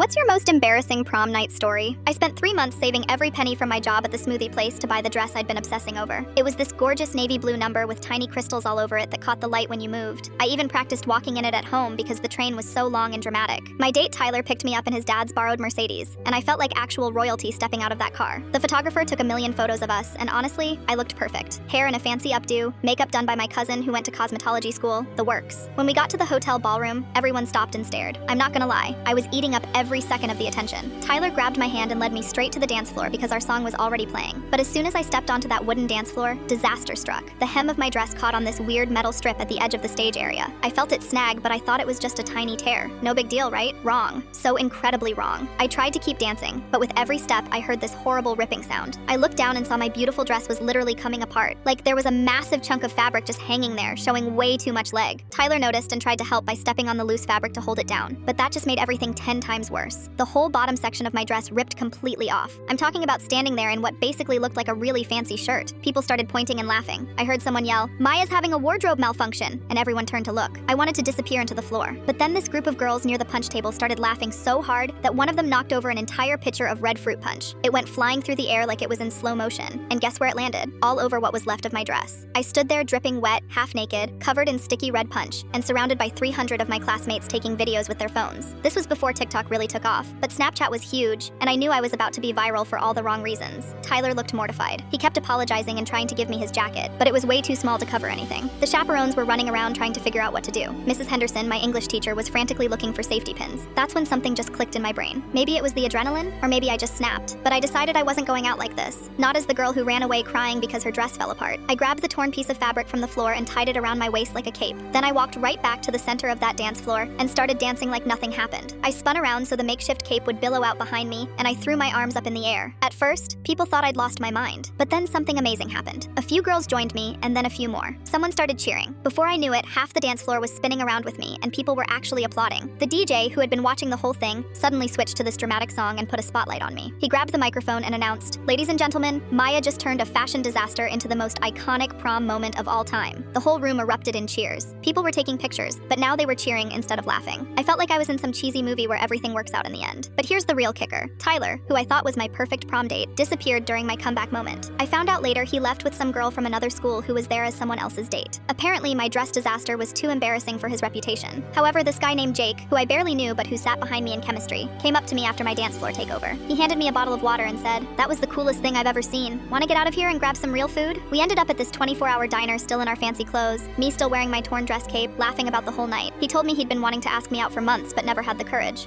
What's your most embarrassing prom night story? I spent 3 months saving every penny from my job at the smoothie place to buy the dress I'd been obsessing over. It was this gorgeous navy blue number with tiny crystals all over it that caught the light when you moved. I even practiced walking in it at home because the train was so long and dramatic. My date Tyler picked me up in his dad's borrowed Mercedes, and I felt like actual royalty stepping out of that car. The photographer took a million photos of us, and honestly, I looked perfect. Hair in a fancy updo, makeup done by my cousin who went to cosmetology school, the works. When we got to the hotel ballroom, everyone stopped and stared. I'm not gonna lie, I was eating up every second of the attention. Tyler grabbed my hand and led me straight to the dance floor because our song was already playing. But as soon as I stepped onto that wooden dance floor, disaster struck. The hem of my dress caught on this weird metal strip at the edge of the stage area. I felt it snag, but I thought it was just a tiny tear. No big deal, right? Wrong. So incredibly wrong. I tried to keep dancing, but with every step, I heard this horrible ripping sound. I looked down and saw my beautiful dress was literally coming apart. Like there was a massive chunk of fabric just hanging there, showing way too much leg. Tyler noticed and tried to help by stepping on the loose fabric to hold it down, but that just made everything 10 times worse. The whole bottom section of my dress ripped completely off. I'm talking about standing there in what basically looked like a really fancy shirt. People started pointing and laughing. I heard someone yell, "Maya's having a wardrobe malfunction," and everyone turned to look. I wanted to disappear into the floor. But then this group of girls near the punch table started laughing so hard that one of them knocked over an entire pitcher of red fruit punch. It went flying through the air like it was in slow motion. And guess where it landed? All over what was left of my dress. I stood there dripping wet, half naked, covered in sticky red punch, and surrounded by 300 of my classmates taking videos with their phones. This was before TikTok really took off, but Snapchat was huge, and I knew I was about to be viral for all the wrong reasons. Tyler looked mortified. He kept apologizing and trying to give me his jacket, but it was way too small to cover anything. The chaperones were running around trying to figure out what to do. Mrs. Henderson, my English teacher, was frantically looking for safety pins. That's when something just clicked in my brain. Maybe it was the adrenaline, or maybe I just snapped. But I decided I wasn't going out like this. Not as the girl who ran away crying because her dress fell apart. I grabbed the torn piece of fabric from the floor and tied it around my waist like a cape. Then I walked right back to the center of that dance floor and started dancing like nothing happened. I spun around so the makeshift cape would billow out behind me, and I threw my arms up in the air. At first, people thought I'd lost my mind. But then something amazing happened. A few girls joined me, and then a few more. Someone started cheering. Before I knew it, half the dance floor was spinning around with me, and people were actually applauding. The DJ, who had been watching the whole thing, suddenly switched to this dramatic song and put a spotlight on me. He grabbed the microphone and announced, "Ladies and gentlemen, Maya just turned a fashion disaster into the most iconic prom moment of all time." The whole room erupted in cheers. People were taking pictures, but now they were cheering instead of laughing. I felt like I was in some cheesy movie where everything works out in the end. But here's the real kicker. Tyler, who I thought was my perfect prom date, disappeared during my comeback moment. I found out later he left with some girl from another school who was there as someone else's date. Apparently, my dress disaster was too embarrassing for his reputation. However, this guy named Jake, who I barely knew but who sat behind me in chemistry, came up to me after my dance floor takeover. He handed me a bottle of water and said, "That was the coolest thing I've ever seen. Want to get out of here and grab some real food?" We ended up at this 24-hour diner still in our fancy clothes, me still wearing my torn dress cape, laughing about the whole night. He told me he'd been wanting to ask me out for months but never had the courage.